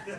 Is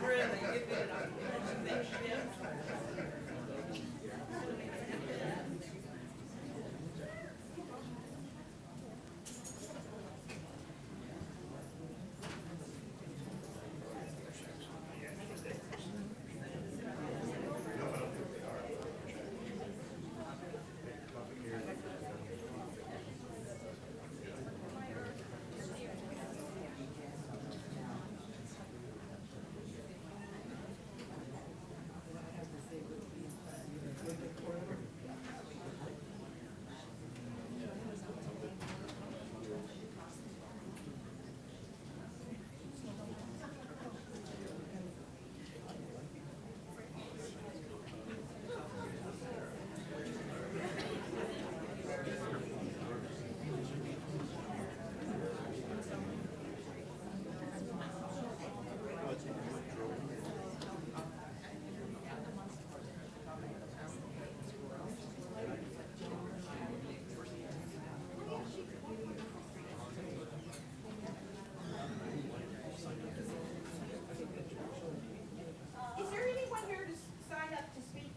there anyone here to sign up to speak?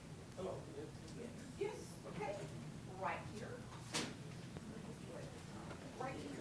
Yes, okay. Right here. Right here.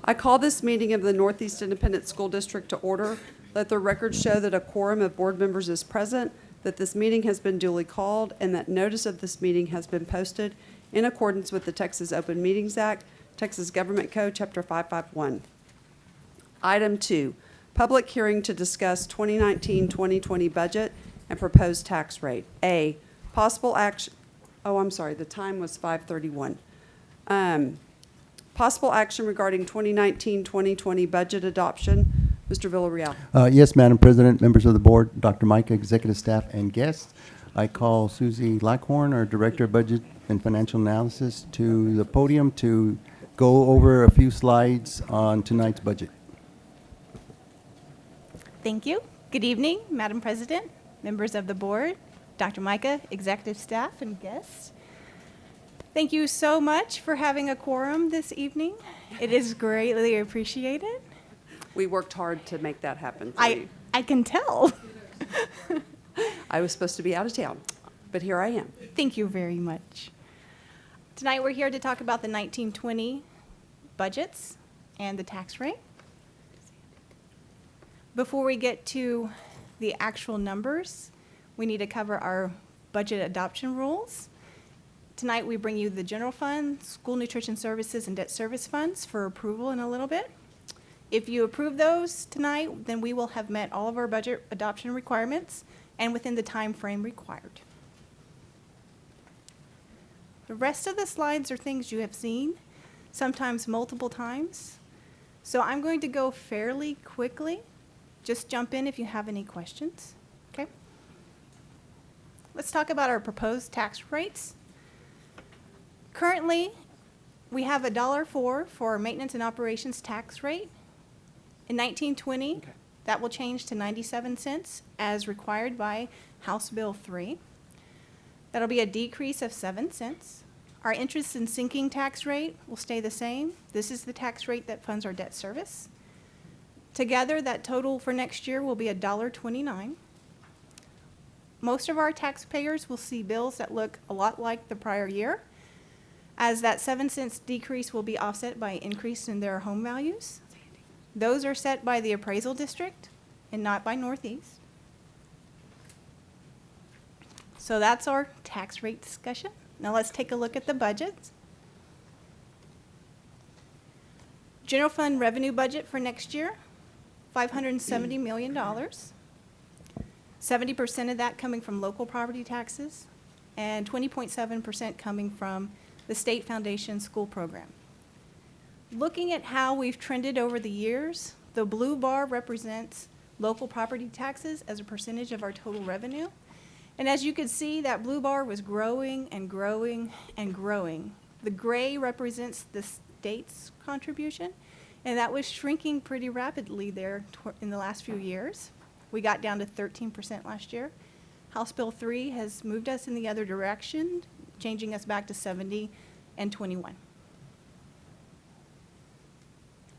I call this meeting of the Northeast Independent School District to order. Let the record show that a quorum of board members is present, that this meeting has been duly called, and that notice of this meeting has been posted in accordance with the Texas Open Meetings Act, Texas Government Code, Chapter 551. Item 2, public hearing to discuss 2019-2020 budget and proposed tax rate. A, possible action, oh, I'm sorry, the time was 5:31. Possible action regarding 2019-2020 budget adoption. Mr. Villarreal. Yes, Madam President, members of the board, Dr. Micah, executive staff, and guests. I call Susie Lackhorn, our Director of Budget and Financial Analysis, to the podium to go over a few slides on tonight's budget. Thank you. Good evening, Madam President, members of the board, Dr. Micah, executive staff, and guests. Thank you so much for having a quorum this evening. It is greatly appreciated. We worked hard to make that happen for you. I can tell. I was supposed to be out of town, but here I am. Thank you very much. Tonight we're here to talk about the 1920 budgets and the tax rate. Before we get to the actual numbers, we need to cover our budget adoption rules. Tonight, we bring you the general fund, school nutrition services, and debt service funds for approval in a little bit. If you approve those tonight, then we will have met all of our budget adoption requirements and within the time frame required. The rest of the slides are things you have seen, sometimes multiple times. So I'm going to go fairly quickly. Just jump in if you have any questions, okay? Let's talk about our proposed tax rates. Currently, we have $1.04 for our maintenance and operations tax rate. In 1920, that will change to 97 cents as required by House Bill 3. That'll be a decrease of 7 cents. Our interest and sinking tax rate will stay the same. This is the tax rate that funds our debt service. Together, that total for next year will be $1.29. Most of our taxpayers will see bills that look a lot like the prior year, as that 7 cents decrease will be offset by an increase in their home values. Those are set by the appraisal district and not by Northeast. So that's our tax rate discussion. Now let's take a look at the budgets. General fund revenue budget for next year, $570 million. 70% of that coming from local property taxes and 20.7% coming from the State Foundation School Program. Looking at how we've trended over the years, the blue bar represents local property taxes as a percentage of our total revenue. And as you can see, that blue bar was growing and growing and growing. The gray represents the state's contribution, and that was shrinking pretty rapidly there in the last few years. We got down to 13% last year. House Bill 3 has moved us in the other direction, changing us back to 70 and 21.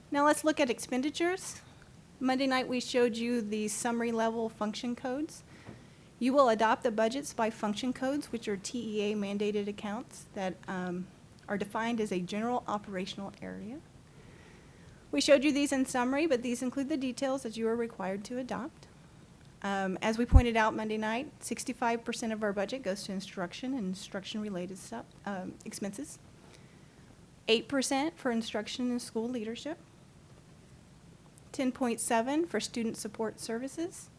Now let's look at expenditures. Monday night we showed you the summary level function codes. You will adopt the budgets by function codes, which are TEA mandated accounts that are defined as a general operational area. We showed you these in summary, but these include the details that you are required to adopt. As we pointed out Monday night, 65% of our budget goes to instruction and instruction-related stuff, expenses. 8% for instruction and school leadership. 10.7% for student support services.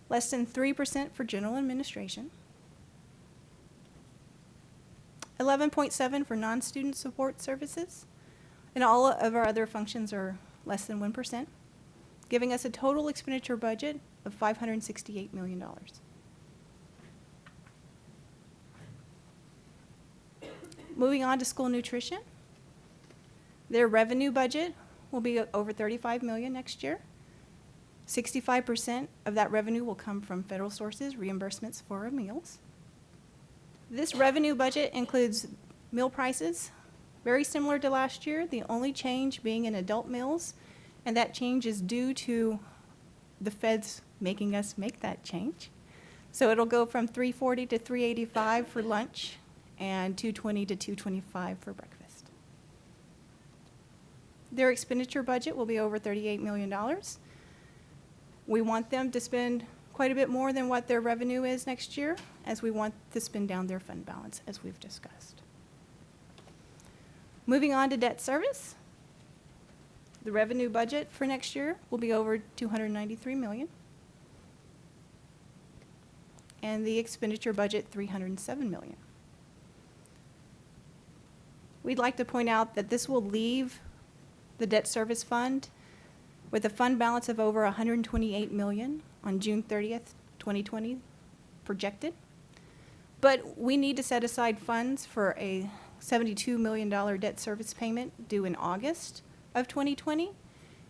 Less than 3% for general administration. 11.7% for non-student support services. And all of our other functions are less than 1%, giving us a total expenditure budget of $568 million. Moving on to school nutrition. Their revenue budget will be over $35 million next year. 65% of that revenue will come from federal sources, reimbursements for our meals. This revenue budget includes meal prices, very similar to last year, the only change being in adult meals, and that change is due to the feds making us make that change. So it'll go from $3.40 to $3.85 for lunch and $2.20 to $2.25 for breakfast. Their expenditure budget will be over $38 million. We want them to spend quite a bit more than what their revenue is next year, as we want to spend down their fund balance, as we've discussed. Moving on to debt service. The revenue budget for next year will be over $293 million. And the expenditure budget, $307 million. We'd like to point out that this will leave the debt service fund with a fund balance of over $128 million on June 30th, 2020 projected. But we need to set aside funds for a $72 million debt service payment due in August of 2020.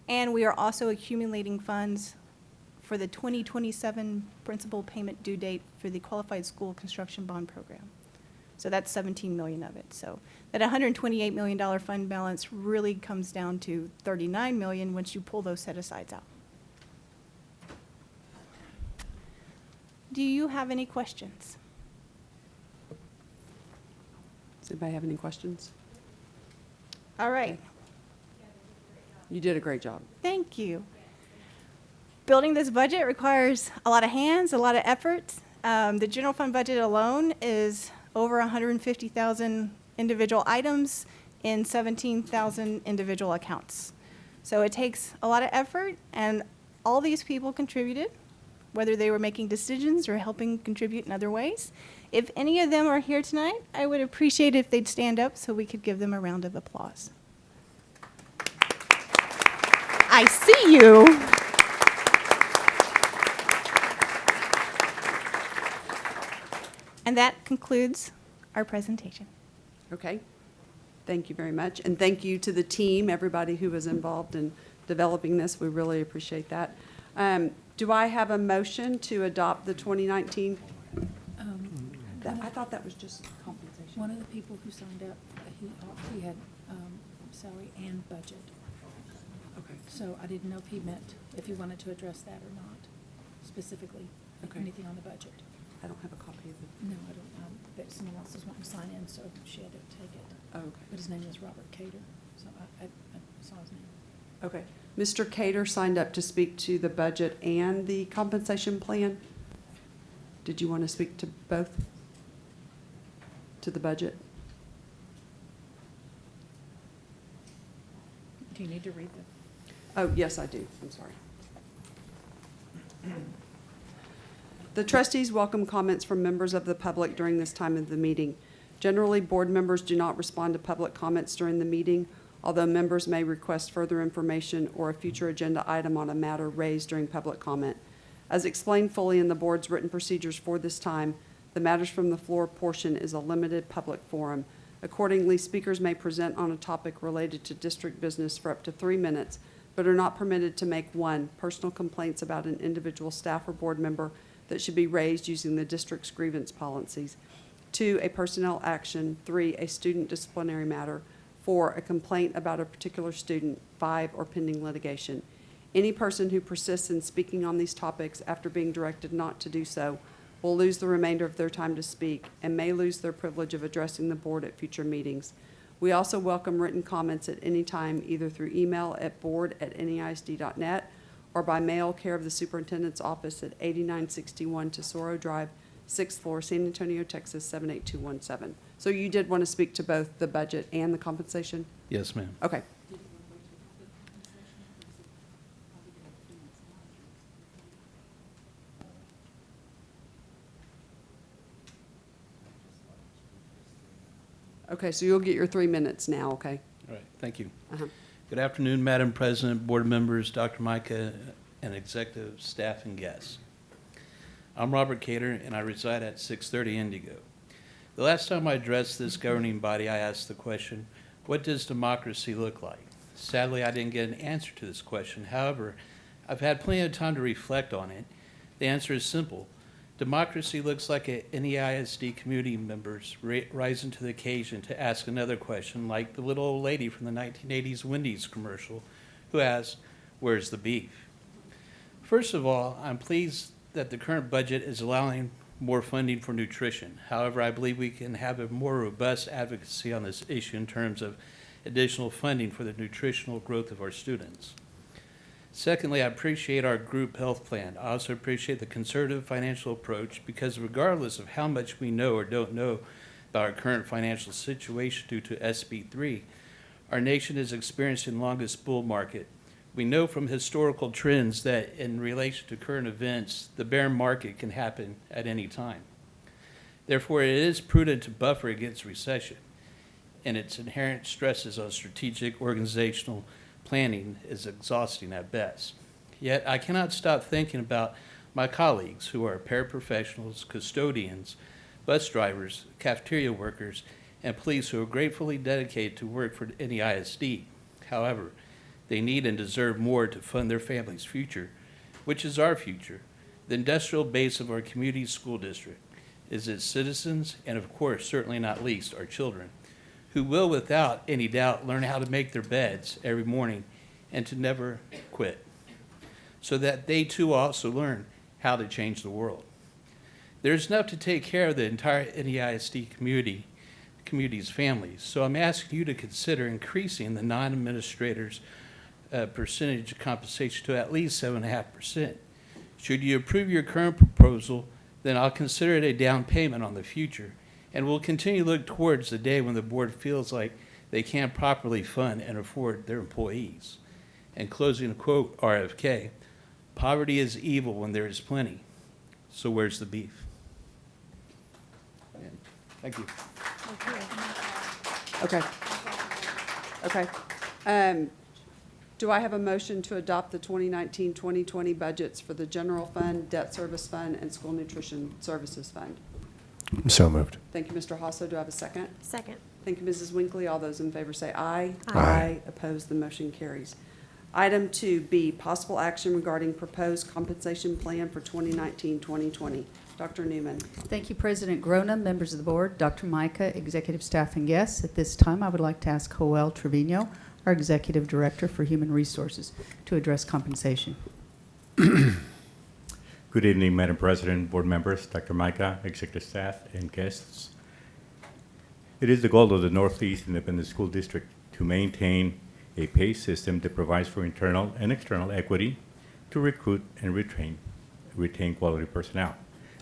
And we are also accumulating funds for the 2027 principal payment due date for the Qualified School Construction Bond Program. So that's $17 million of it. So that $128 million fund balance really comes down to $39 million once you pull those set-asides out. Do you have any questions? Does anybody have any questions? All right. You did a great job. Thank you. Building this budget requires a lot of hands, a lot of effort. The general fund budget alone is over 150,000 individual items in 17,000 individual accounts. So it takes a lot of effort, and all these people contributed, whether they were making decisions or helping contribute in other ways. If any of them are here tonight, I would appreciate it if they'd stand up so we could give them a round of applause. I see you. And that concludes our presentation. Okay. Thank you very much. And thank you to the team, everybody who was involved in developing this. We really appreciate that. Do I have a motion to adopt the 2019? I thought that was just compensation. One of the people who signed up, he had salary and budget. Okay. So I didn't know if he meant, if he wanted to address that or not, specifically, Okay. anything on the budget. I don't have a copy of it. No, I don't, but someone else is wanting to sign in, so she had to take it. Oh, okay. But his name was Robert Cater, so I saw his name. Okay. Mr. Cater signed up to speak to the budget and the compensation plan. Did you want to speak to both? To the budget? Do you need to read the? Oh, yes, I do. I'm sorry. The trustees welcome comments from members of the public during this time of the meeting. Generally, board members do not respond to public comments during the meeting, although members may request further information or a future agenda item on a matter raised during public comment. As explained fully in the board's written procedures for this time, the matters from the floor portion is a limited public forum. Accordingly, speakers may present on a topic related to district business for up to 3 minutes, but are not permitted to make 1, personal complaints about an individual staff or board member that should be raised using the district's grievance policies, 2, a personnel action, 3, a student disciplinary matter, 4, a complaint about a particular student, 5, or pending litigation. Any person who persists in speaking on these topics after being directed not to do so will lose the remainder of their time to speak and may lose their privilege of addressing the board at future meetings. We also welcome written comments at any time, either through email at board@neisd.net or by mail, care of the superintendent's office at 8961 Tesoro Drive, 6th floor, San Antonio, Texas, 78217. So you did want to speak to both the budget and the compensation? Yes, ma'am. Okay. Okay, so you'll get your 3 minutes now, okay? All right, thank you. Uh-huh. Good afternoon, Madam President, board members, Dr. Micah, and executive staff and guests. I'm Robert Cater, and I reside at 630 Indigo. The last time I addressed this governing body, I asked the question, what does democracy look like? Sadly, I didn't get an answer to this question. However, I've had plenty of time to reflect on it. The answer is simple. Democracy looks like NEISD community members rising to the occasion to ask another question, like the little old lady from the 1980s Wendy's commercial who asked, where's the beef? First of all, I'm pleased that the current budget is allowing more funding for nutrition. However, I believe we can have a more robust advocacy on this issue in terms of additional funding for the nutritional growth of our students. Secondly, I appreciate our group health plan. I also appreciate the conservative financial approach because regardless of how much we know or don't know about our current financial situation due to SB3, our nation is experiencing the longest bull market. We know from historical trends that in relation to current events, the bear market can happen at any time. Therefore, it is prudent to buffer against recession and its inherent stresses on strategic organizational planning is exhausting at best. Yet I cannot stop thinking about my colleagues who are paraprofessionals, custodians, bus drivers, cafeteria workers, and police who are gratefully dedicated to work for NEISD. However, they need and deserve more to fund their family's future, which is our future. The industrial base of our community school district is its citizens and, of course, certainly not least, our children, who will, without any doubt, learn how to make their beds every morning and to never quit, so that they too also learn how to change the world. There's enough to take care of the entire NEISD community's families, so I'm asking you to consider increasing the non-administrators' percentage of compensation to at least 7.5%. Should you approve your current proposal, then I'll consider it a down payment on the future and will continue to look towards the day when the board feels like they can't properly fund and afford their employees. And closing a quote, RFK, poverty is evil when there is plenty, so where's the beef? And thank you. Okay. Okay. Do I have a motion to adopt the 2019-2020 budgets for the general fund, debt service fund, and school nutrition services fund? So moved. Thank you, Mr. Hasso. Do I have a second? Second. Thank you, Mrs. Winkley. All those in favor say aye. Aye. Opposed, the motion carries. Item 2B, possible action regarding proposed compensation plan for 2019-2020. Dr. Newman. Thank you, President Grona, members of the board, Dr. Micah, executive staff, and guests. At this time, I would like to ask Joel Trevino, our Executive Director for Human Resources, to address compensation. Good evening, Madam President, board members, Dr. Micah, executive staff, and guests. It is the goal of the Northeast Independent School District to maintain a pay system that provides for internal and external equity to recruit and retain quality personnel.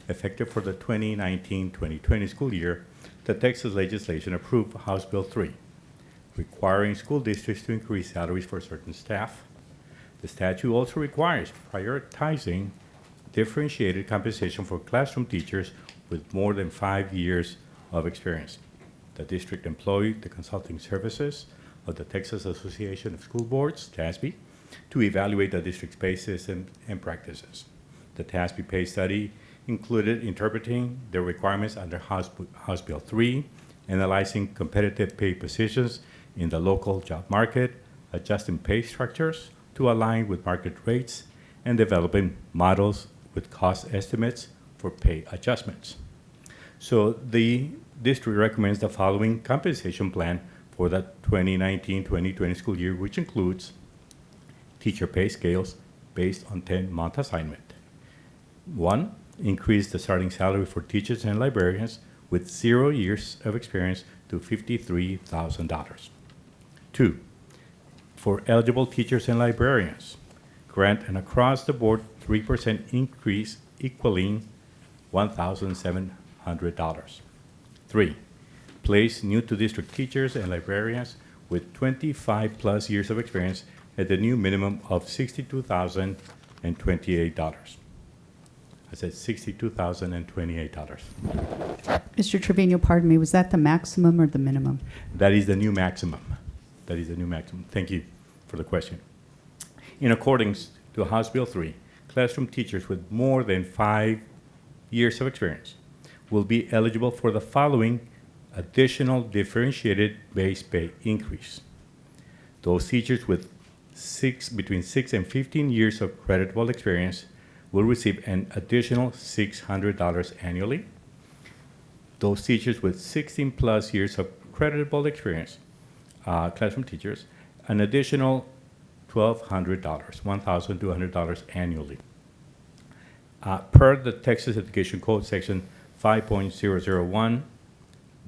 Effective for the 2019-2020 school year, the Texas legislation approved House Bill 3, requiring school districts to increase salaries for certain staff. The statute also requires prioritizing differentiated compensation for classroom teachers with more than 5 years of experience. The district employed the consulting services of the Texas Association of School Boards, TASB, to evaluate the district's pay system and practices. The TASB pay study included interpreting the requirements under House Bill 3, analyzing competitive pay positions in the local job market, adjusting pay structures to align with market rates, and developing models with cost estimates for pay adjustments. So the district recommends the following compensation plan for the 2019-2020 school year, which includes teacher pay scales based on 10-month assignment. 1, increase the starting salary for teachers and librarians with 0 years of experience to $53,000. 2, for eligible teachers and librarians, grant an across-the-board 3% increase equaling $1,700. 3, place new-to-district teachers and librarians with 25-plus years of experience at the new minimum of $62,028. I said $62,028. Mr. Trevino, pardon me, was that the maximum or the minimum? That is the new maximum. That is the new maximum. Thank you for the question. In accordance to House Bill 3, classroom teachers with more than 5 years of experience will be eligible for the following additional differentiated base pay increase. Those teachers with between 6 and 15 years of creditable experience will receive an additional $600 annually. Those teachers with 16 plus years of creditable experience, classroom teachers, an additional $1,200, $1,200 annually. Per the Texas Education Code section 5.001,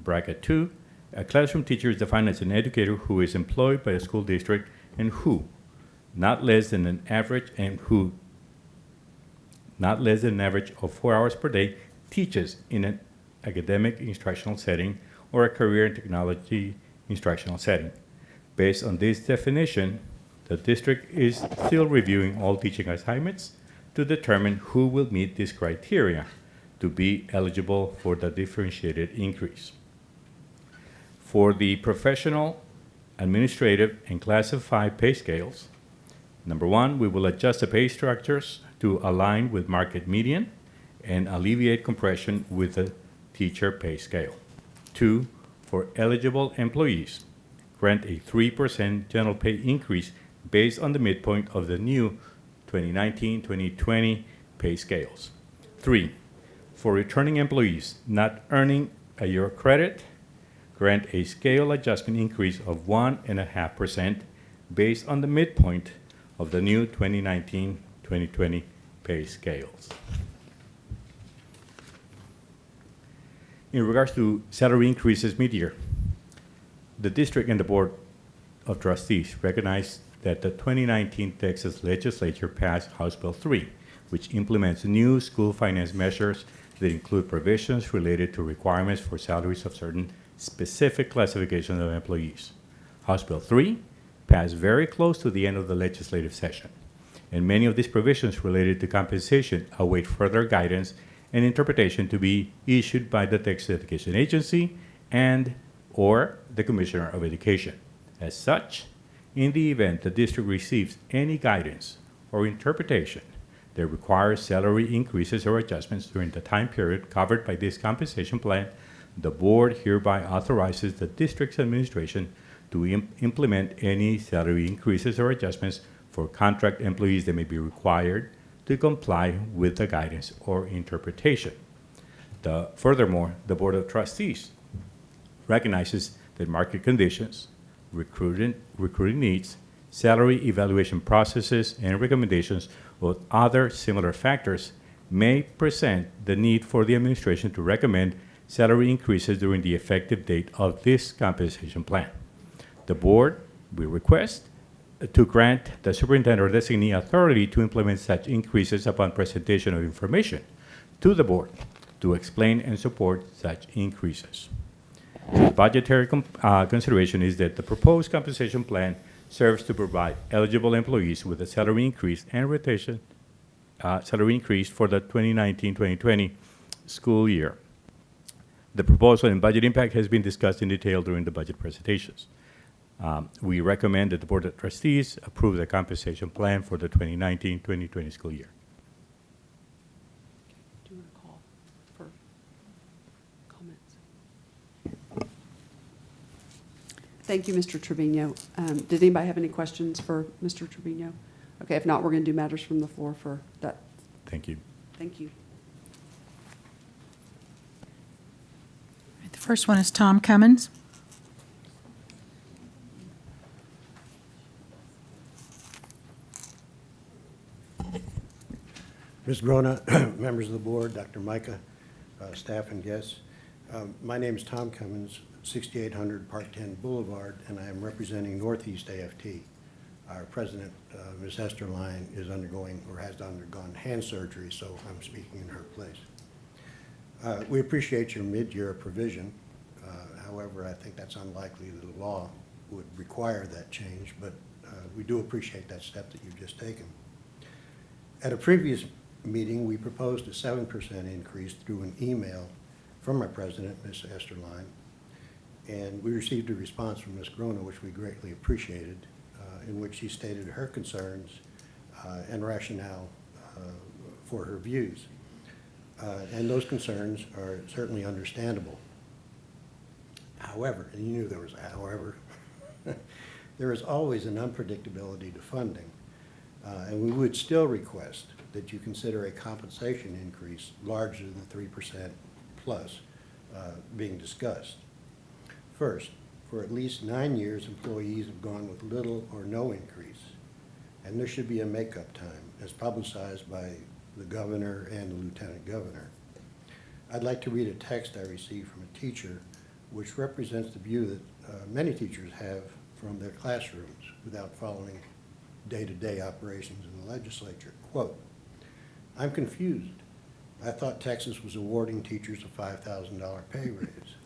bracket 2, a classroom teacher is defined as an educator who is employed by a school district and who, not less than an average of 4 hours per day, teaches in an academic instructional setting or a career and technology instructional setting. Based on this definition, the district is still reviewing all teaching assignments to determine who will meet this criteria to be eligible for the differentiated increase. For the professional, administrative, and classified pay scales, number 1, we will adjust the pay structures to align with market median and alleviate compression with the teacher pay scale. 2, for eligible employees, grant a 3% general pay increase based on the midpoint of the new 2019-2020 pay scales. 3, for returning employees not earning a year credit, grant a scale adjustment increase of 1.5% based on the midpoint of the new 2019-2020 pay scales. In regards to salary increases mid-year, the district and the Board of Trustees recognize that the 2019 Texas Legislature passed House Bill 3, which implements new school finance measures that include provisions related to requirements for salaries of certain specific classifications of employees. House Bill 3 passed very close to the end of the legislative session, and many of these provisions related to compensation await further guidance and interpretation to be issued by the Texas Education Agency and or the Commissioner of Education. As such, in the event the district receives any guidance or interpretation that requires salary increases or adjustments during the time period covered by this compensation plan, the board hereby authorizes the district's administration to implement any salary increases or adjustments for contract employees that may be required to comply with the guidance or interpretation. Furthermore, the Board of Trustees recognizes that market conditions, recruiting needs, salary evaluation processes, and recommendations or other similar factors may present the need for the administration to recommend salary increases during the effective date of this compensation plan. The board will request to grant the superintendent or designee authority to implement such increases upon presentation of information to the board to explain and support such increases. The budgetary consideration is that the proposed compensation plan serves to provide eligible employees with a salary increase and rotation salary increase for the 2019-2020 school year. The proposal and budget impact has been discussed in detail during the budget presentations. We recommend that the Board of Trustees approve the compensation plan for the 2019-2020 school year. Do you want to call for comments? Thank you, Mr. Trevino. Did anybody have any questions for Mr. Trevino? Okay, if not, we're going to do matters from the floor for that. Thank you. Thank you. The first one is Tom Cummins. Ms. Grona, members of the board, Dr. Micah, staff and guests. My name is Tom Cummins, 6800 Park 10 Boulevard, and I am representing Northeast AFT. Our president, Ms. Esther Line, is undergoing or has undergone hand surgery, so I'm speaking in her place. We appreciate your mid-year provision. However, I think that's unlikely that the law would require that change, but we do appreciate that step that you've just taken. At a previous meeting, we proposed a 7% increase through an email from our president, Ms. Esther Line, and we received a response from Ms. Grona, which we greatly appreciated, in which she stated her concerns and rationale for her views. And those concerns are certainly understandable. However, and you knew there was a however, there is always an unpredictability to funding, and we would still request that you consider a compensation increase larger than 3% plus being discussed. First, for at least 9 years, employees have gone with little or no increase, and there should be a makeup time as publicized by the governor and the lieutenant governor. I'd like to read a text I received from a teacher which represents the view that many teachers have from their classrooms without following day-to-day operations in the legislature. Quote, "I'm confused. I thought Texas was awarding teachers a $5,000 pay raise.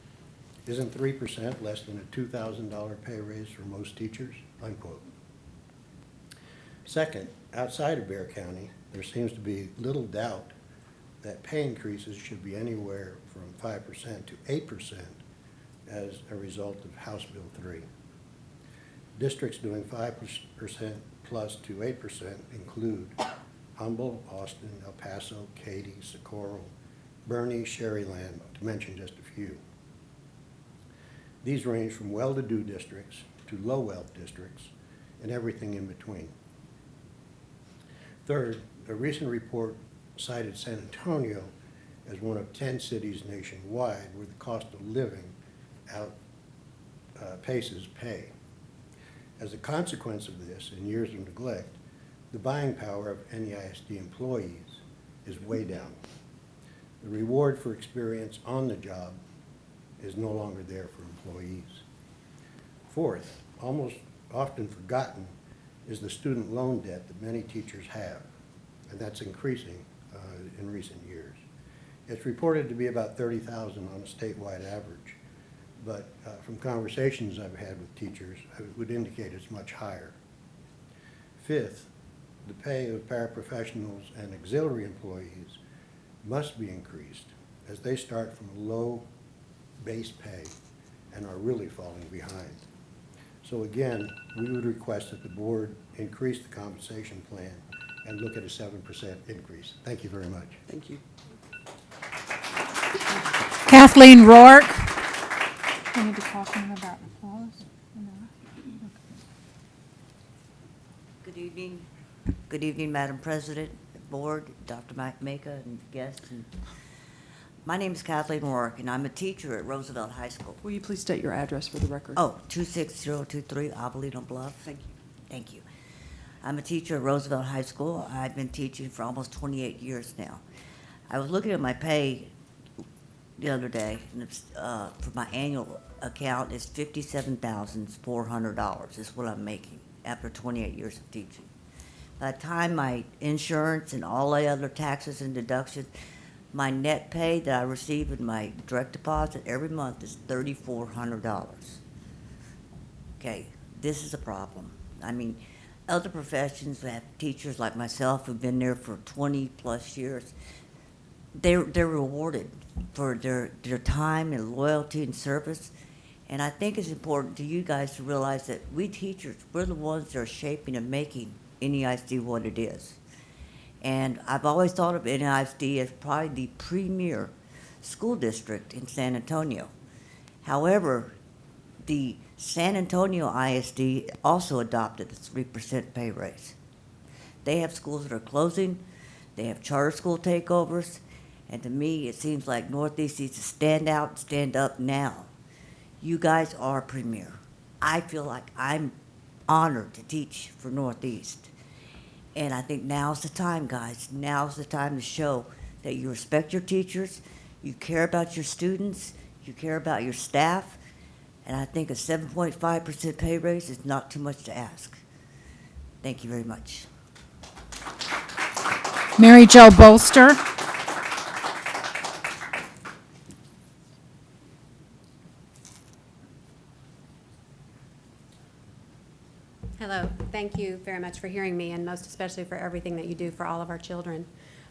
Isn't 3% less than a $2,000 pay raise for most teachers?" Unquote. Second, outside of Bexar County, there seems to be little doubt that pay increases should be anywhere from 5% to 8% as a result of House Bill 3. Districts doing 5% plus to 8% include Humboldt, Austin, El Paso, Katy, Socorro, Bernie, Sherryland, to mention just a few. These range from well-to-do districts to low-wealth districts and everything in between. Third, a recent report cited San Antonio as one of 10 cities nationwide where the cost of living outpaces pay. As a consequence of this and years of neglect, the buying power of NEISD employees is way down. The reward for experience on the job is no longer there for employees. Fourth, almost often forgotten, is the student loan debt that many teachers have, and that's increasing in recent years. It's reported to be about 30,000 on a statewide average, but from conversations I've had with teachers, I would indicate it's much higher. Fifth, the pay of paraprofessionals and auxiliary employees must be increased as they start from a low base pay and are really falling behind. So again, we would request that the board increase the compensation plan and look at a 7% increase. Thank you very much. Thank you. Kathleen Rourke. We need to talk to him about applause. Good evening. Good evening, Madam President, Board, Dr. Mike Maka, and guests. My name is Kathleen Rourke, and I'm a teacher at Roosevelt High School. Will you please state your address for the record? Oh, 26023 Abilene Bluff. Thank you. Thank you. I'm a teacher at Roosevelt High School. I've been teaching for almost 28 years now. I was looking at my pay the other day, and it's, for my annual account, it's $57,400 is what I'm making after 28 years of teaching. By the time my insurance and all the other taxes and deductions, my net pay that I receive in my direct deposit every month is $3,400. Okay, this is a problem. I mean, other professions that have teachers like myself who've been there for 20+ years, they're rewarded for their time and loyalty and service. And I think it's important to you guys to realize that we teachers, we're the ones that are shaping and making NEISD what it is. And I've always thought of NEISD as probably the premier school district in San Antonio. However, the San Antonio ISD also adopted a 3% pay raise. They have schools that are closing, they have charter school takeovers, and to me, it seems like Northeast needs to stand out, stand up now. You guys are premier. I feel like I'm honored to teach for Northeast. And I think now's the time, guys. Now's the time to show that you respect your teachers, you care about your students, you care about your staff, and I think a 7.5% pay raise is not too much to ask. Thank you very much. Mary Jo Bolster. Hello. Thank you very much for hearing me, and most especially for everything that you do for all of our children.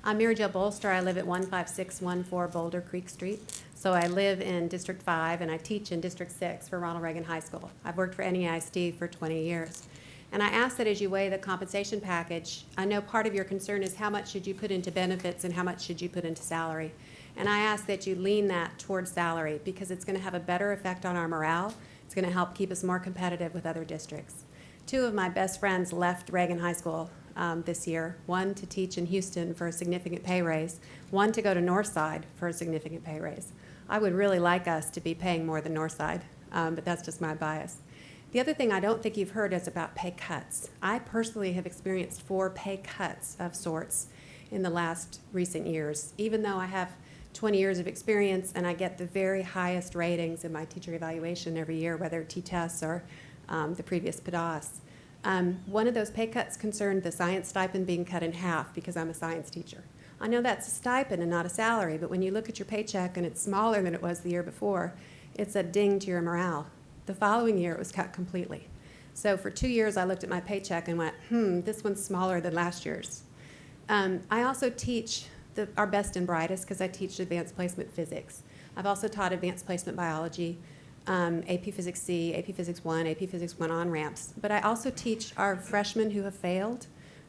I'm Mary Jo Bolster. I live at 15614 Boulder Creek Street. So I live in District 5, and I teach in District 6 for Ronald Reagan High School. I've worked for NEISD for 20 years. And I ask that as you weigh the compensation package, I know part of your concern is how much should you put into benefits and how much should you put into salary. And I ask that you lean that towards salary because it's going to have a better effect on our morale. It's going to help keep us more competitive with other districts. Two of my best friends left Reagan High School this year, one to teach in Houston for a significant pay raise, one to go to Northside for a significant pay raise. I would really like us to be paying more than Northside, but that's just my bias. The other thing I don't think you've heard is about pay cuts. I personally have experienced 4 pay cuts of sorts in the last recent years, even though I have 20 years of experience and I get the very highest ratings in my teacher evaluation every year, whether T-tests or the previous PDAS. One of those pay cuts concerned the science stipend being cut in half because I'm a science teacher. I know that's a stipend and not a salary, but when you look at your paycheck and it's smaller than it was the year before, it's a ding to your morale. The following year, it was cut completely. So for 2 years, I looked at my paycheck and went, this one's smaller than last year's. I also teach our best and brightest because I teach advanced placement physics. I've also taught advanced placement biology, AP Physics C, AP Physics 1, AP Physics 1 on-ramps. But I also teach our freshmen who have failed.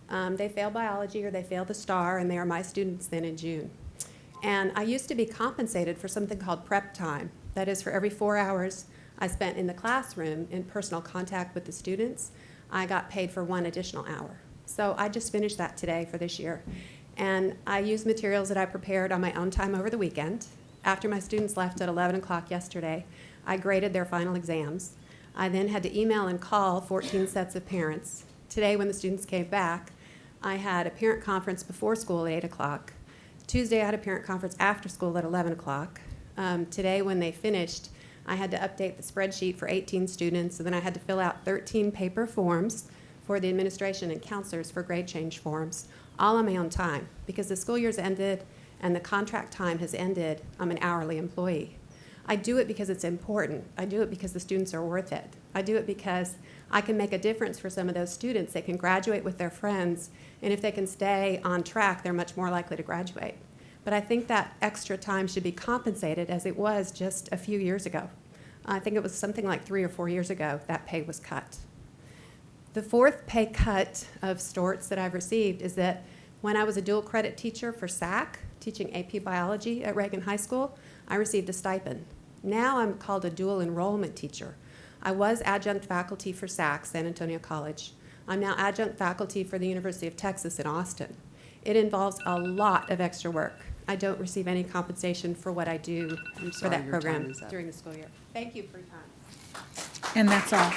They fail biology or they fail the STAR, and they are my students then in June. And I used to be compensated for something called prep time. That is, for every 4 hours I spent in the classroom in personal contact with the students, I got paid for 1 additional hour. So I just finished that today for this year. And I used materials that I prepared on my own time over the weekend. After my students left at 11 o'clock yesterday, I graded their final exams. I then had to email and call 14 sets of parents. Today, when the students came back, I had a parent conference before school at 8 o'clock. Tuesday, I had a parent conference after school at 11 o'clock. Today, when they finished, I had to update the spreadsheet for 18 students, and then I had to fill out 13 paper forms for the administration and counselors for grade change forms, all on my own time, because the school year's ended, and the contract time has ended, I'm an hourly employee. I do it because it's important. I do it because the students are worth it. I do it because I can make a difference for some of those students. They can graduate with their friends, and if they can stay on track, they're much more likely to graduate. But I think that extra time should be compensated as it was just a few years ago. I think it was something like 3 or 4 years ago that pay was cut. The fourth pay cut of sorts that I've received is that when I was a dual credit teacher for SAC, teaching AP biology at Reagan High School, I received a stipend. Now I'm called a dual enrollment teacher. I was adjunct faculty for SAC, San Antonio College. I'm now adjunct faculty for the University of Texas in Austin. It involves a lot of extra work. I don't receive any compensation for what I do I'm for sorry, that your program time is up. during the school year. Thank you for your time. And that's all.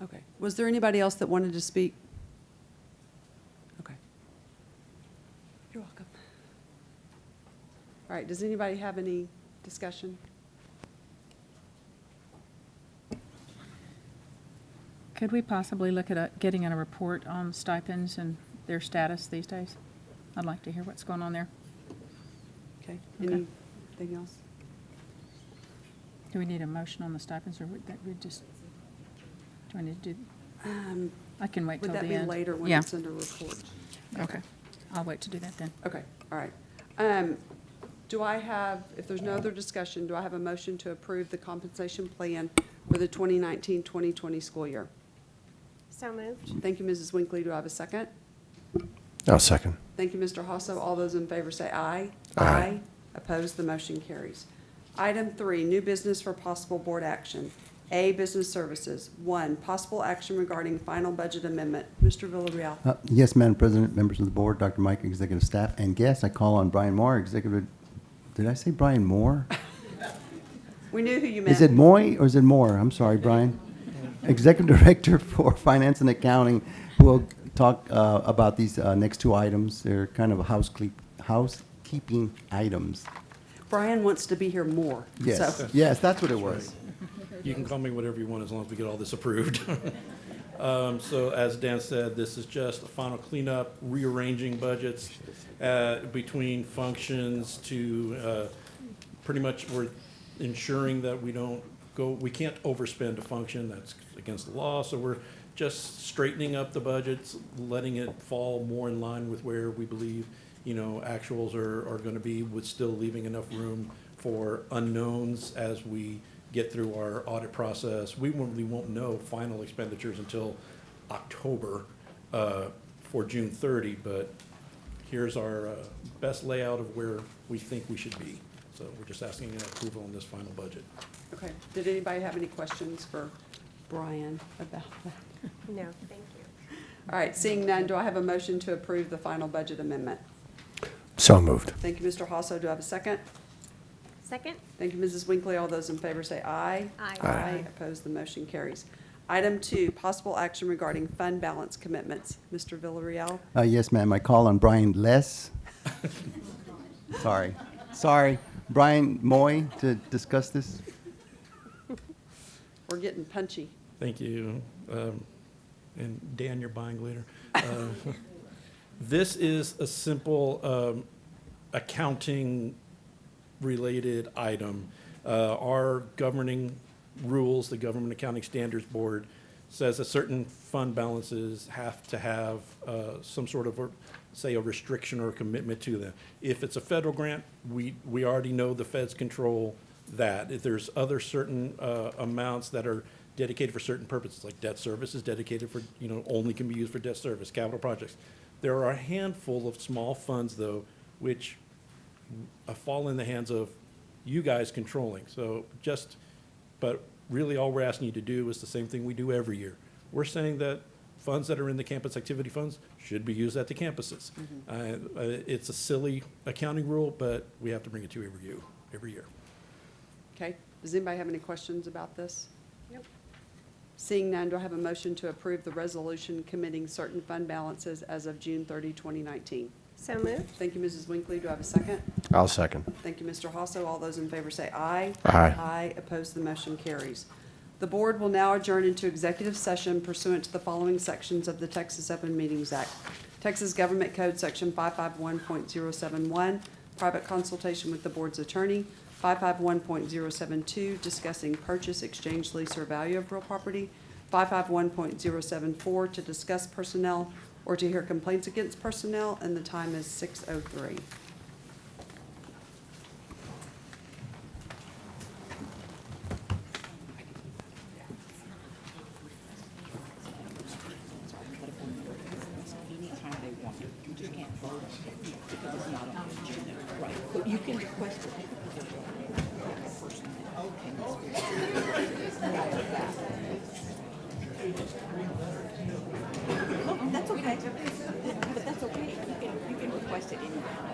Okay. Was there anybody else that wanted to speak? Okay. You're welcome. All right, does anybody have any discussion? Could we possibly look at getting a report on stipends and their status these days? I'd like to hear what's going on there. Okay. Okay. Anything else? Do we need a motion on the stipends, or we just, do I need to do, I can wait till Would the that end. be later when Yeah. it's under report? Okay, I'll wait to do that then. Okay, all right. Do I have, if there's no other discussion, do I have a motion to approve the compensation plan for the 2019-2020 school year? So moved. Thank you, Mrs. Winkley. Do I have a second? I'll second. Thank you, Mr. Hosso. All those in favor say aye. Aye. Opposed, the motion carries. Item 3, new business for possible board action. A, business services. 1, possible action regarding final budget amendment. Mr. Villarreal. Yes, Madam President, members of the board, Dr. Mike, executive staff, and guests, I call on Brian Moore, executive, did I say Brian Moore? We knew who you meant. Is it Moy or is it Moore? I'm sorry, Brian. Executive Director for Finance and Accounting, who will talk about these next 2 items. They're kind of housekeeping items. Brian wants to be here more. Yes, So- yes, that's what it was. You can call me whatever you want as long as we get all this approved. So as Dan said, this is just a final cleanup, rearranging budgets between functions to pretty much we're ensuring that we can't overspend a function. That's against the law. So we're just straightening up the budgets, letting it fall more in line with where we believe, actuals are going to be, with still leaving enough room for unknowns as we get through our audit process. We really won't know final expenditures until October for June 30, but here's our best layout of where we think we should be. So we're just asking approval on this final budget. Okay. Did anybody have any questions for Brian about that? No, thank you. All right, seeing none, do I have a motion to approve the final budget amendment? So moved. Thank you, Mr. Hosso. Do I have a second? Second? Thank you, Mrs. Winkley. All those in favor say aye. Aye. Aye. Opposed, the motion carries. Item 2, possible action regarding fund balance commitments. Mr. Villarreal. Yes, ma'am, I call on Brian Less. Sorry, Brian Moy to discuss this. We're getting punchy. Thank you. And Dan, you're buying later. This is a simple accounting-related item. Our governing rules, the Government Accounting Standards Board, says that certain fund balances have to have some sort of, say, a restriction or a commitment to them. If it's a federal grant, we already know the feds control that. If there's other certain amounts that are dedicated for certain purposes, like debt service is dedicated for, only can be used for debt service, capital projects. There are a handful of small funds, though, which fall in the hands of you guys controlling. But really all we're asking you to do is the same thing we do every year. We're saying that funds that are in the campus activity funds should be used at the campuses. It's a silly accounting rule, but we have to bring it to you every year. Okay. Does anybody have any questions about this? Nope. Seeing none, do I have a motion to approve the resolution committing certain fund balances as of June 30, 2019? So moved. Thank you, Mrs. Winkley. Do I have a second? I'll second. Thank you, Mr. Hasso. All those in favor say aye. Aye. Aye. Opposed, the motion carries. The board will now adjourn into executive session pursuant to the following sections of the Texas Open Meetings Act. Texas Government Code, Section 551.071, private consultation with the board's attorney. 551.072, discussing purchase, exchange, lease, or value of real property. 551.074, to discuss personnel or to hear complaints against personnel, and the time is 6:03. You can request it. Oh, that's okay. But that's okay. You can request it anytime.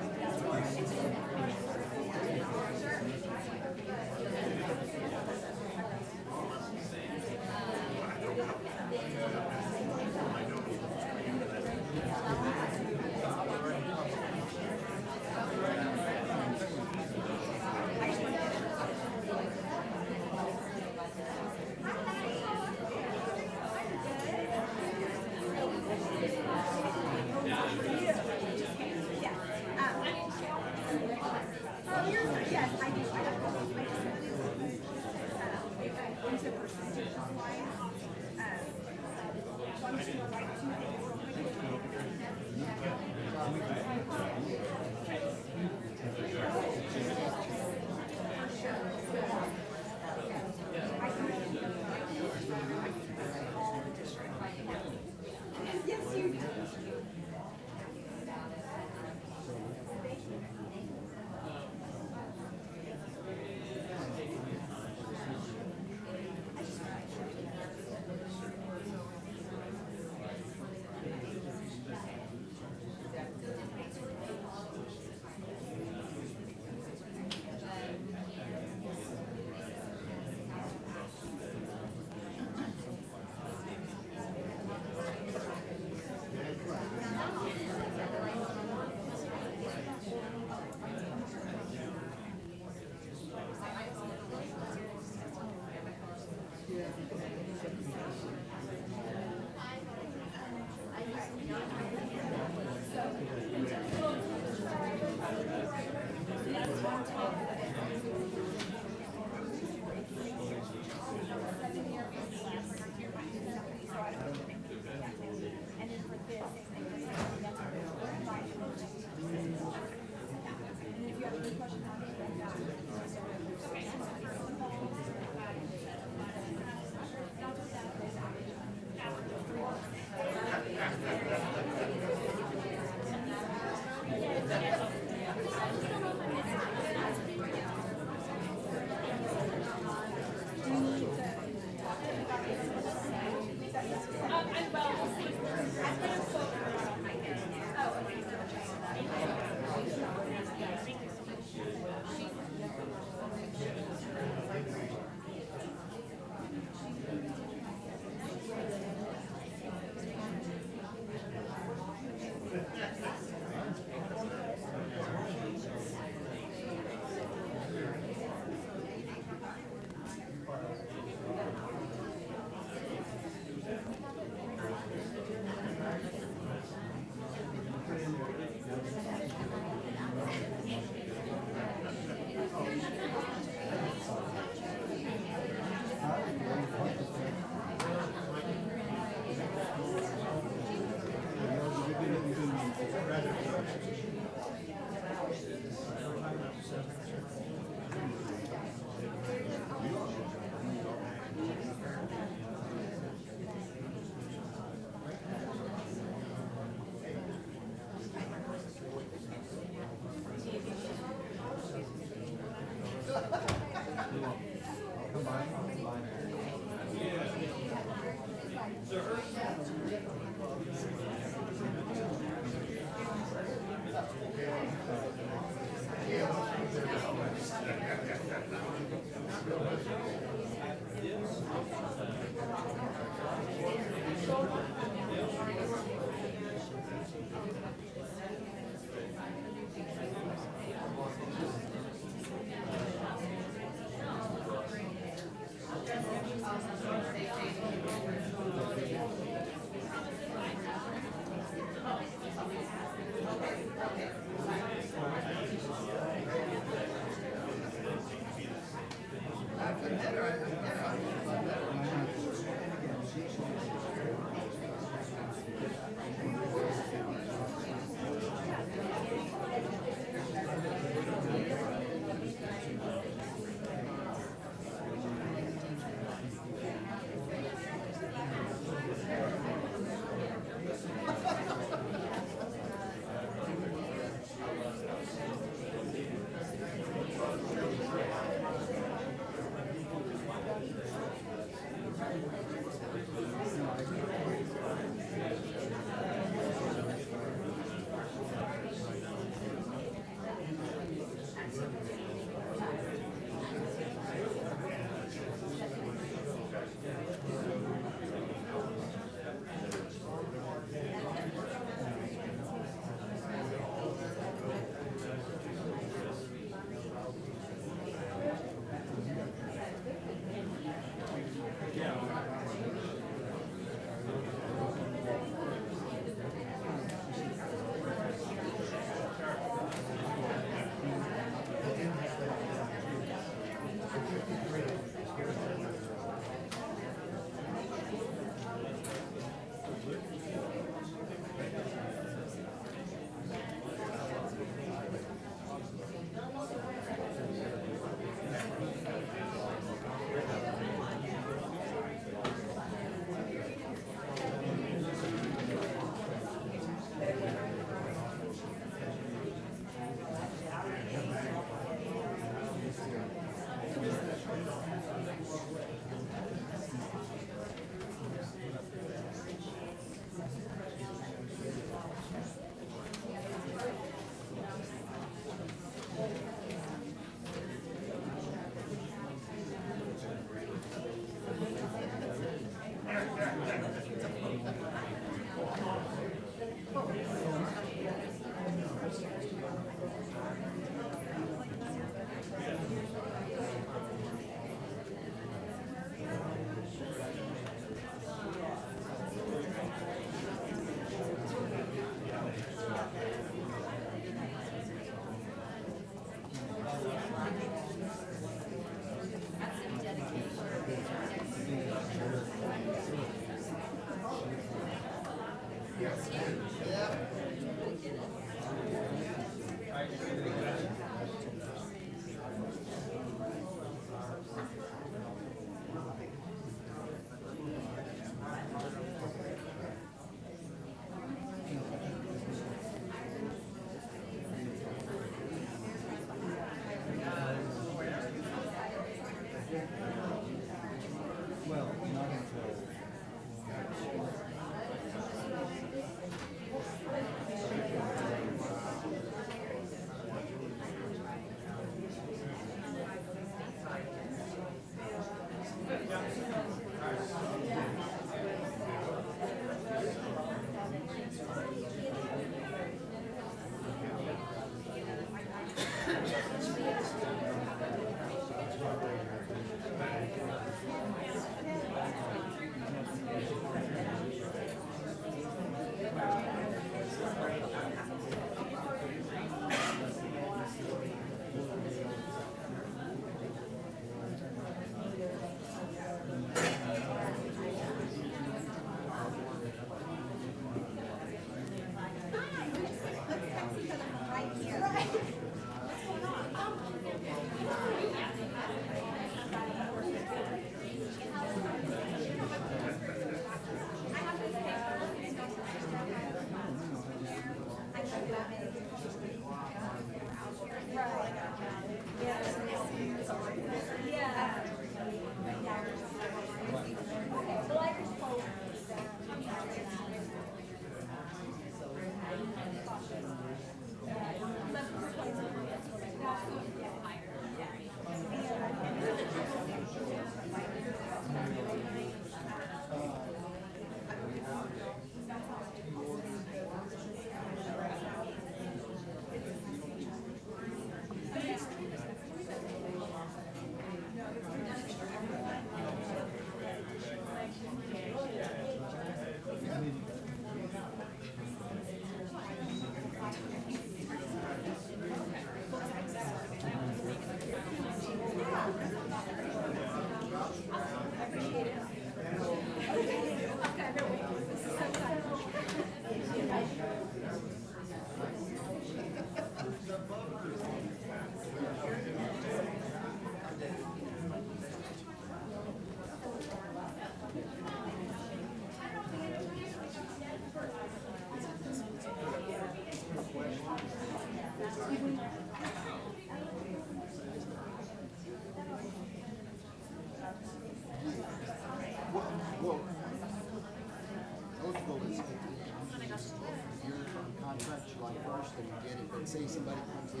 let's say somebody comes in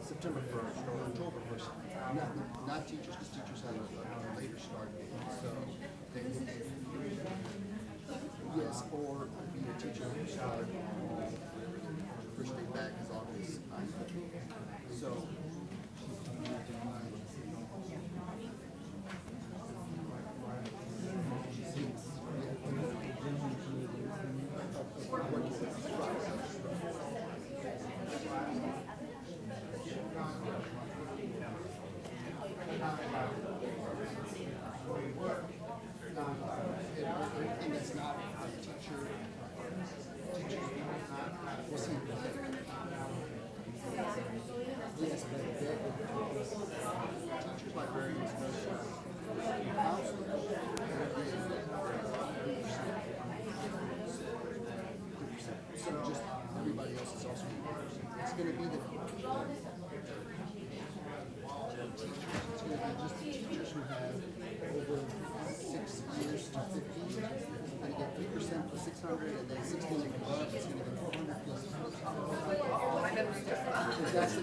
September 1st or October 1st, not teachers, because teachers have a later start date, so they yes, or be a teacher who start first day back is August 9th. So everything that's not a teacher, we'll see. Yes, but teachers, librarians, nurses, counselors, so just everybody else is also, it's going to be the it's going to be just the teachers who have over 6 years to 15. They're going to get 3% plus 600, and then 16 and above, it's going to get 400 plus. That's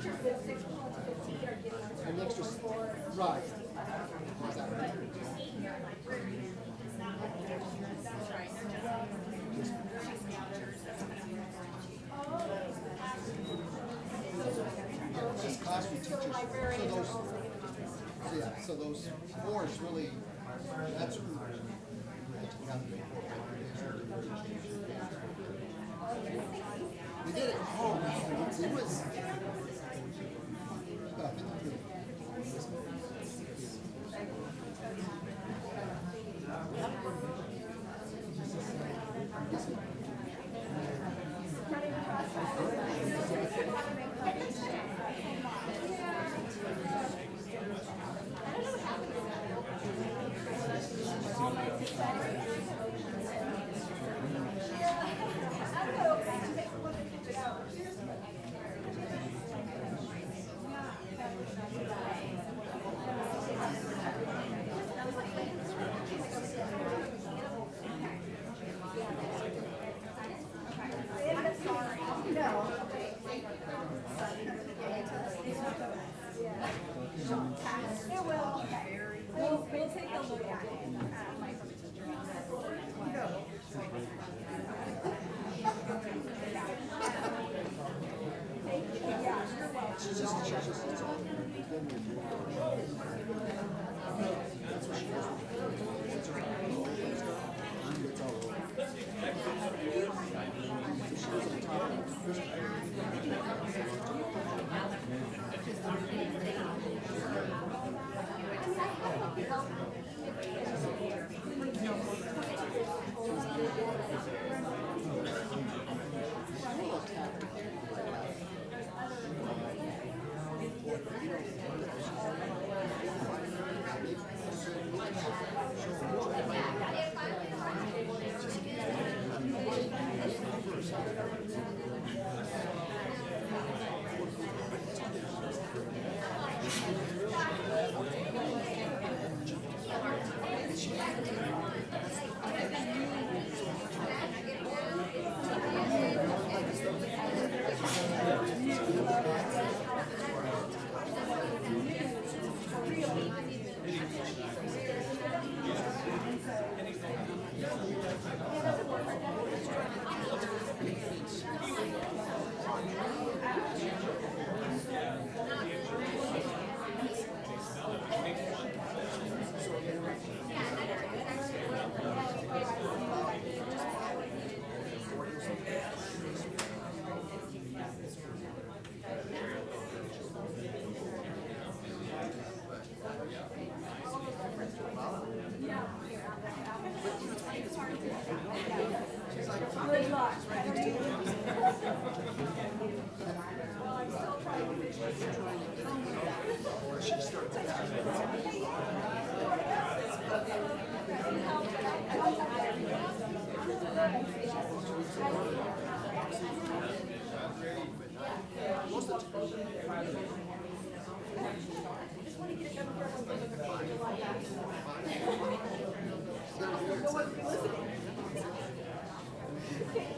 an extra, right. Exactly. Just classroom teachers, so those fours really, that's who we calculate. We did it. Oh, it was about 53. We'll take a look at it.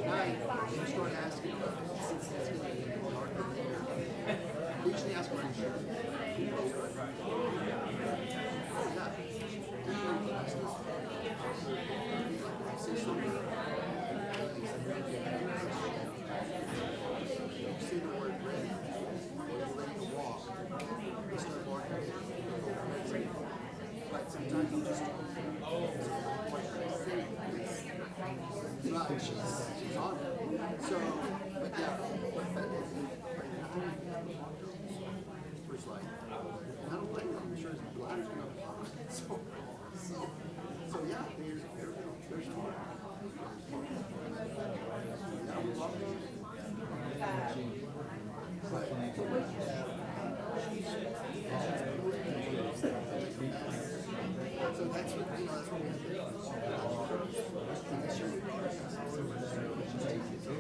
Nine, you start asking about it. but sometimes I'm just. Right, she's on it. So, but yeah, first like, I don't blame her. I'm sure his bladder's gonna pop. So yeah, there's more. Yeah, we love it. So that's what, that's what we have to do.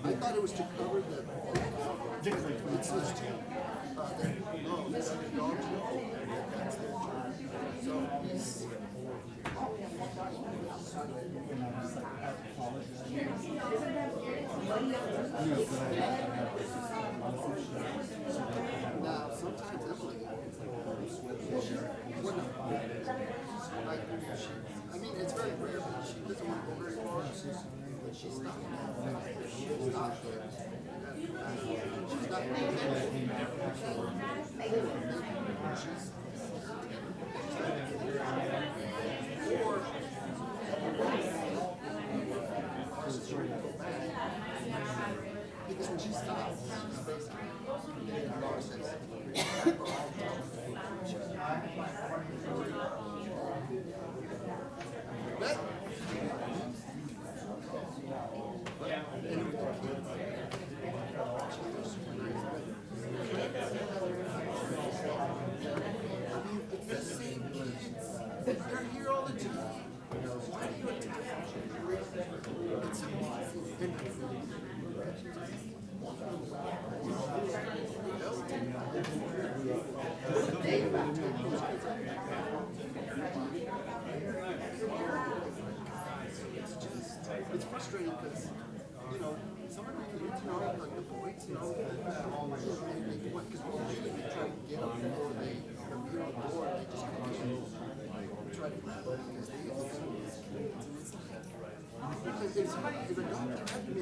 I thought it was to cover the. It says to. No, this is the dog. That's their term. So he's. Now, sometimes Emily. I mean, it's very rare, but she doesn't want to go very far. But she's not. She's not. She's because when she stops, she's basically they're here all the time. Why do you attack it's frustrating because, some of the kids, like the boys, because we usually try to get them before they appear on the door, they just come in and try to grab them because they get if somebody, if a doctor had to be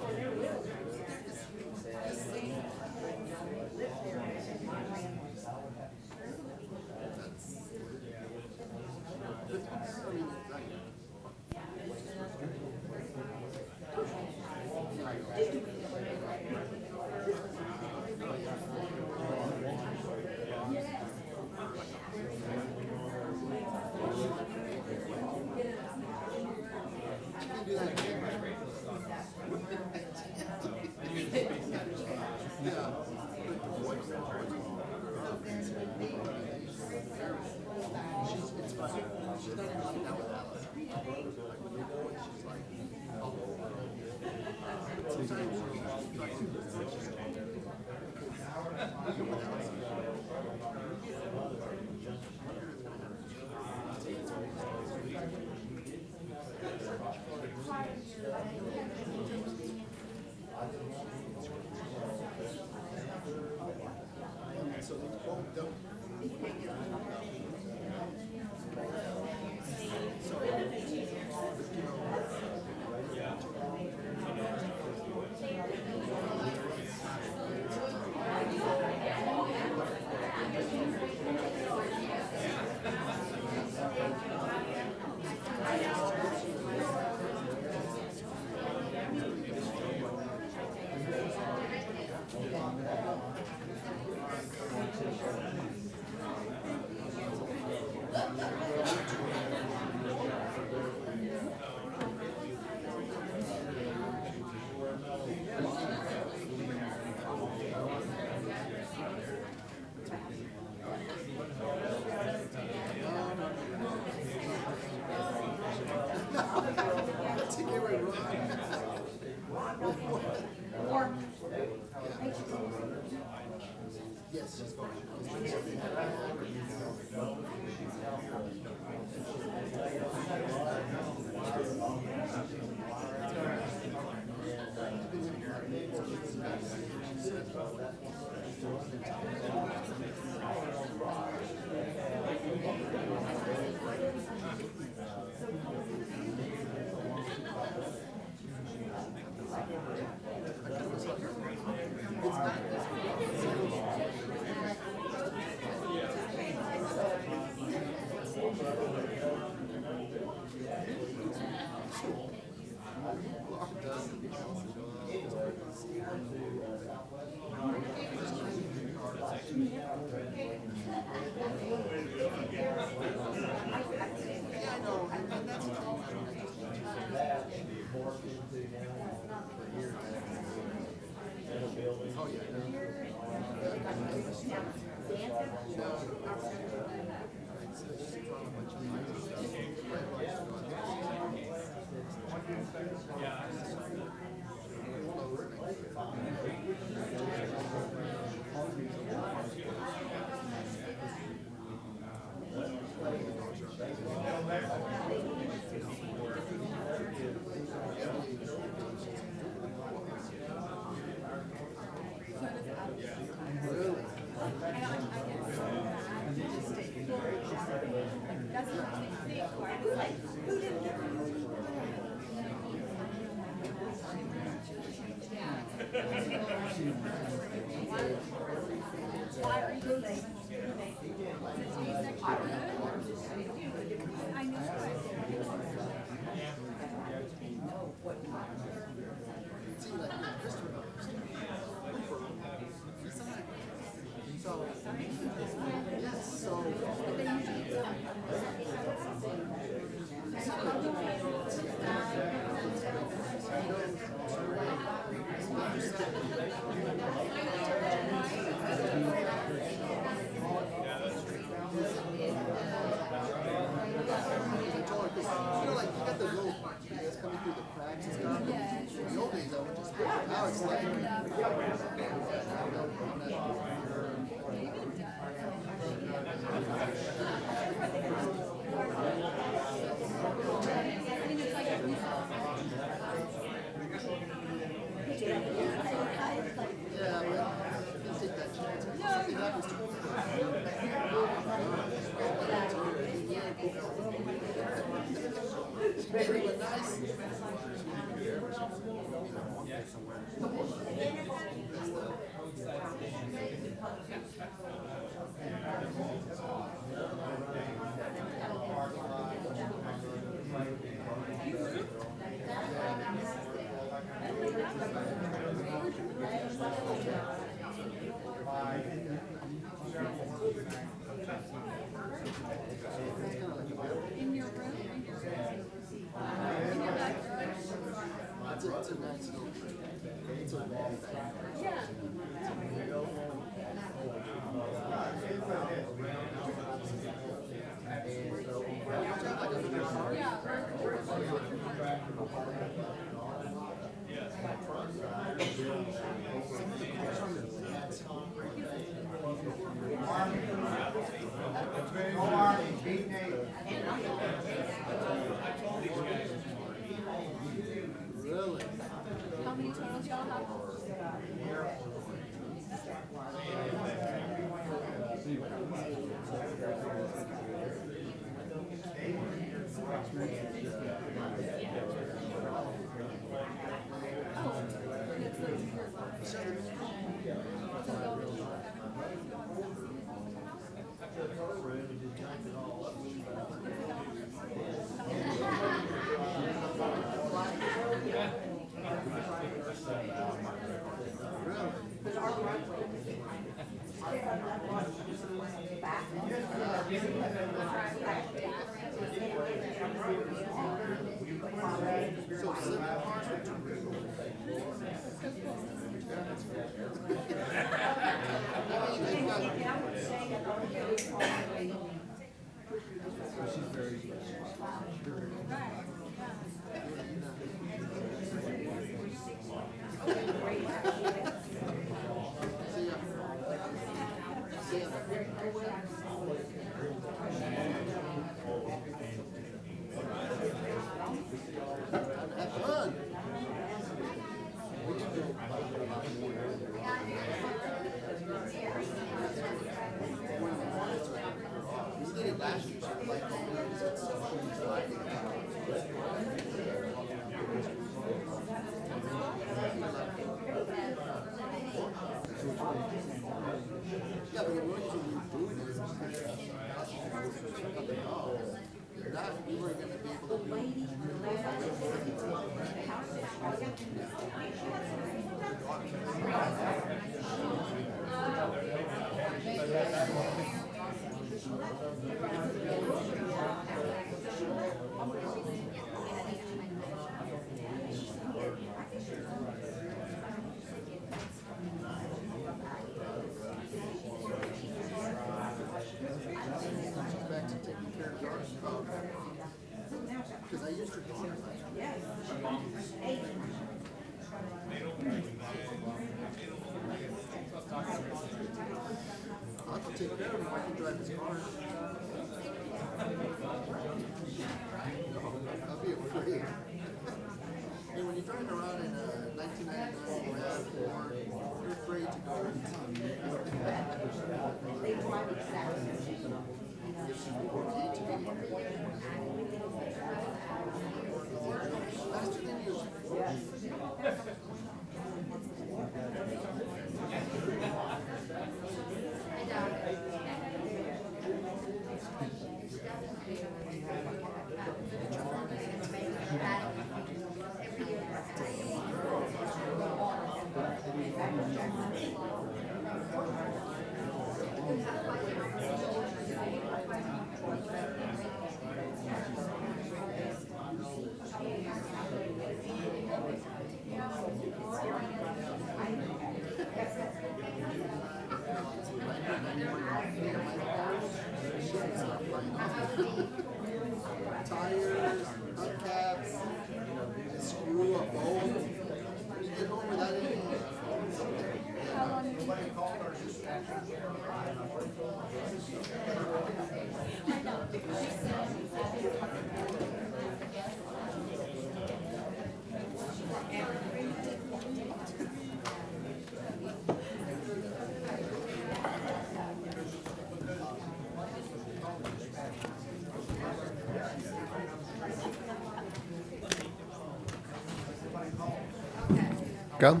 Go.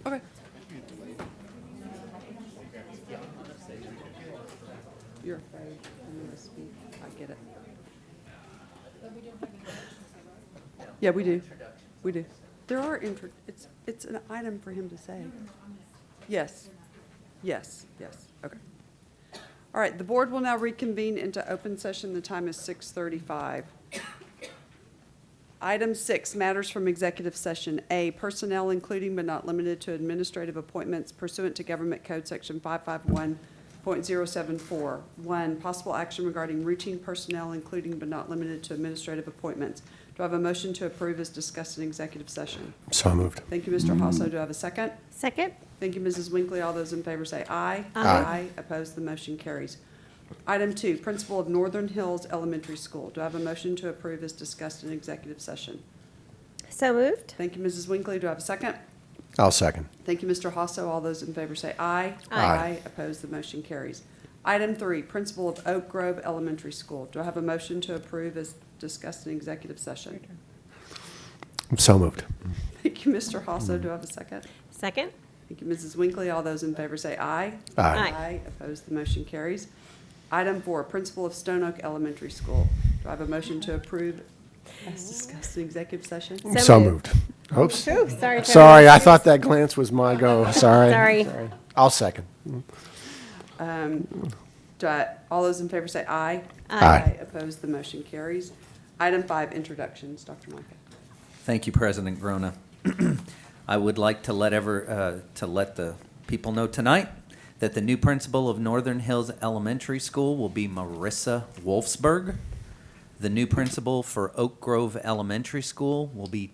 Okay. You're afraid for me to speak. I get it. Yeah, we do. We do. There are it's an item for him to say. Yes. Yes, yes. Okay. All right, the board will now reconvene into open session. The time is 6:35. Item 6, matters from executive session. A, personnel including but not limited to administrative appointments pursuant to Government Code Section 551.074. 1, possible action regarding routine personnel including but not limited to administrative appointments. Do I have a motion to approve as discussed in executive session? So moved. Thank you, Mr. Hasso. Do I have a second? Second? Thank you, Mrs. Winkley. All those in favor say aye. Aye. Opposed, the motion carries. Item 2, principal of Northern Hills Elementary School. Do I have a motion to approve as discussed in executive session? So moved? Thank you, Mrs. Winkley. Do I have a second? I'll second. Thank you, Mr. Hasso. All those in favor say aye. Aye. Opposed, the motion carries. Item 3, principal of Oak Grove Elementary School. Do I have a motion to approve as discussed in executive session? So moved. Thank you, Mr. Hasso. Do I have a second? Second? Thank you, Mrs. Winkley. All those in favor say aye. Aye. Opposed, the motion carries. Item 4, principal of Stone Oak Elementary School. Do I have a motion to approve as discussed in executive session? So moved. Oops. Ooh, sorry. Sorry, I thought that glance was my go. Sorry. Sorry. I'll second. All those in favor say aye. Aye. Opposed, the motion carries. Item 5, introductions. Dr. Micah. Thank you, President Grona. I would like to let the people know tonight that the new principal of Northern Hills Elementary School will be Marissa Wolfsberg. The new principal for Oak Grove Elementary School will be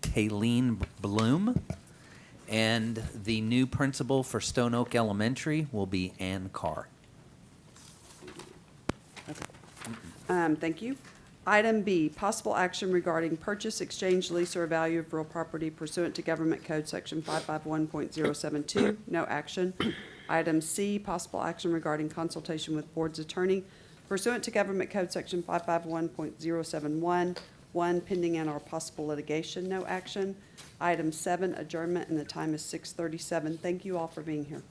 Taylene Bloom. And the new principal for Stone Oak Elementary will be Ann Carr. Thank you. Item B, possible action regarding purchase, exchange, lease, or value of real property pursuant to Government Code Section 551.072. No action. Item C, possible action regarding consultation with board's attorney pursuant to Government Code Section 551.071, 1, pending and or possible litigation, no action. Item 7, adjournment, and the time is 6:37. Thank you all for being here.